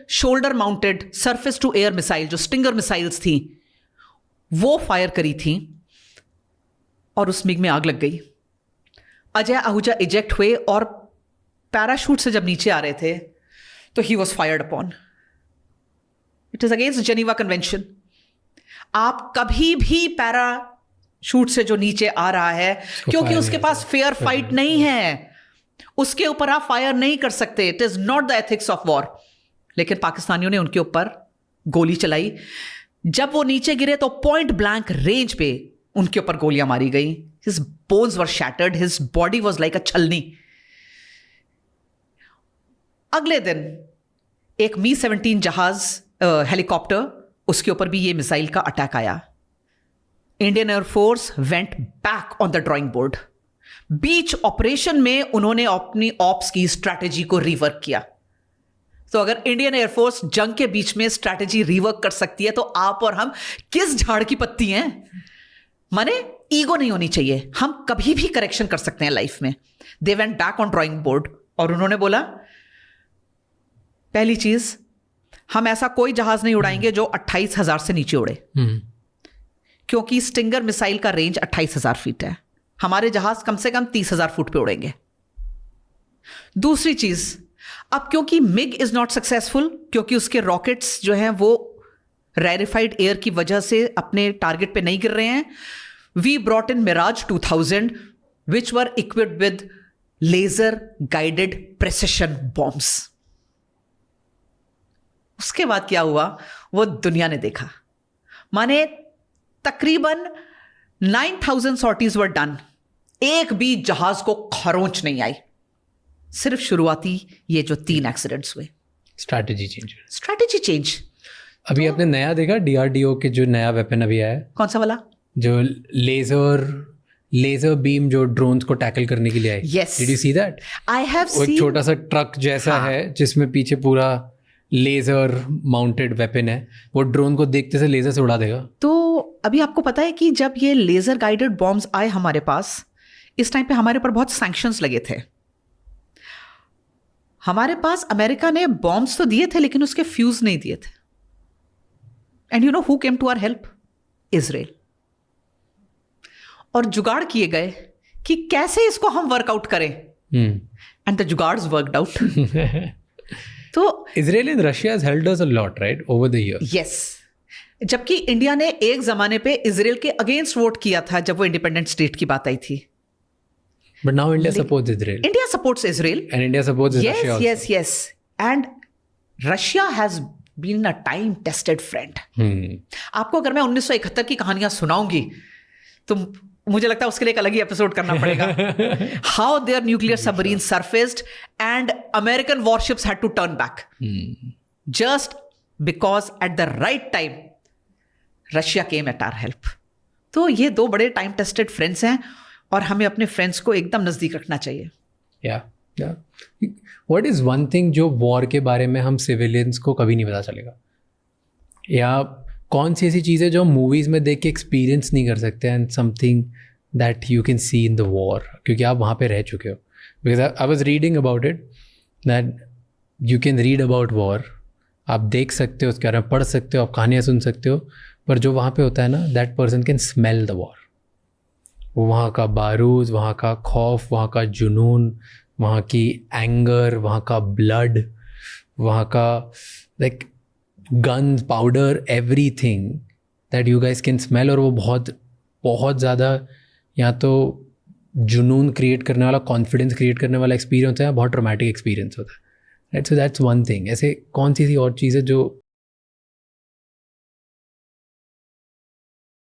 Shoulder mounted surface to air missile जो stinger missiles थी वो फायर करी थी और उस मिग में आग लग गई। अजय आहूजा इजेक्ट हुए और पैराशूट से जब नीचे आ रहे थे तो he was fired upon. It is against Geneva convention. आप कभी भी पैराशूट से जो नीचे आ रहा है क्योंकि उसके पास फेयर फाइट नहीं है, उसके ऊपर आप फायर नहीं कर सकते। It is not the ethics of war. लेकिन पाकिस्तानियों ने उनके ऊपर गोली चलाई। जब वो नीचे गिरे तो पॉइंट ब्लैंक रेंज पे उनके ऊपर गोलियां मारी गई। His bones were shattered, his body was like अ छलनी। अगले दिन एक मी-17 जहाज हेलीकॉप्टर, उसके ऊपर भी ये मिसाइल का अटैक आया। Indian air force went back on the drawing board. Beach operation में उन्होंने अपनी ऑप्स की स्ट्रैटेजी को रिवर्क किया। तो अगर इंडियन एयरफोर्स जंग के बीच में स्ट्रैटेजी रिवर्क कर सकती है तो आप और हम किस झाड़ की पत्ती हैं? माने ईगो नहीं होनी चाहिए, हम कभी भी करेक्शन कर सकते हैं लाइफ में। They went back on drawing board और उन्होंने बोला पहली चीज, हम ऐसा कोई जहाज नहीं उड़ाएंगे जो 28,000 से नीचे उड़े, क्योंकि स्टिंगर मिसाइल का रेंज 28,000 फीट है। हमारे जहाज कम से कम 30,000 फुट पे उड़ेंगे। दूसरी चीज, अब क्योंकि मिग इज नॉट सक्सेसफुल, क्योंकि उसके रॉकेट्स जो हैं वो रेरिफाइड एयर की वजह से अपने टारगेट पे नहीं गिर रहे हैं, we brought in Mirage 2000 which were equipped with laser guided precision bombs. उसके बाद क्या हुआ वो दुनिया ने देखा। माने तकरीबन 9,000 सॉर्टीज वर डन, एक भी जहाज को खरोंच नहीं आई। सिर्फ शुरुआती ये जो 3 एक्सीडेंट्स हुए। Strategy change. अभी आपने नया देखा DRDO के जो नया वेपन अभी आया है? कौन सा वाला? जो लेजर बीम जो ड्रोन्स को टैकल करने के लिए आई। Yes. Did you see that? I have वो seen. एक छोटा सा ट्रक जैसा है जिसमें पीछे पूरा लेजर माउंटेड वेपन है, वो ड्रोन को देखते से लेजर से उड़ा देगा। तो अभी आपको पता है कि जब ये लेजर गाइडेड बॉम्ब्स आए हमारे पास, इस टाइम पे हमारे ऊपर बहुत सैंक्शंस लगे थे। हमारे पास अमेरिका ने बॉम्ब्स तो दिए थे लेकिन उसके फ्यूज नहीं दिए थे। And you know who came to our help? Israel. और जुगाड़ किए गए कि कैसे इसको हम वर्कआउट करें, एंड द जुगाड्स वर्कड आउट। तो Israel and Russia has helped us a lot right over the years. Yes, जबकि इंडिया ने एक जमाने पे इजराइल के अगेंस्ट वोट किया था जब वो इंडिपेंडेंट स्टेट की बात आई थी। But now India supports Israel. India supports Israel. And India supports Russia also. Yes. And Russia has been a time-tested friend. आपको अगर मैं 1971 की कहानियां सुनाऊंगी तो मुझे लगता है उसके लिए एक अलग ही एपिसोड करना पड़ेगा। How their nuclear submarines surfaced and American warships had to turn back. Just because at the right time Russia came at our help. तो ये 2 बड़े time-tested friends हैं और हमें अपने फ्रेंड्स को एकदम नज़दीक रखना चाहिए। या व्हाट इज़ वन थिंग जो वॉर के बारे में हम सिविलियंस को कभी नहीं पता चलेगा, या कौन सी ऐसी चीज़ है जो मूवीज़ में देख के एक्सपीरियंस नहीं कर सकते and something that you can see in the war, क्योंकि आप वहाँ पे रह चुके हो? Because I was reading about it that you can read about war, आप देख सकते हो, उसके बारे में पढ़ सकते हो, आप कहानियाँ सुन सकते हो, पर जो वहाँ पे होता है ना, that person can smell the war. वहाँ का बारूद, वहाँ का खौफ, वहाँ का जुनून, वहाँ की एंगर, वहाँ का ब्लड, वहाँ का like guns, powder, everything that you guys can smell. और वो बहुत बहुत ज़्यादा या तो जुनून क्रिएट करने वाला, कॉन्फिडेंस क्रिएट करने वाला एक्सपीरियंस है, बहुत ट्रॉमेटिक एक्सपीरियंस होता है। So that's one thing. ऐसे कौन सी और चीज़ है जो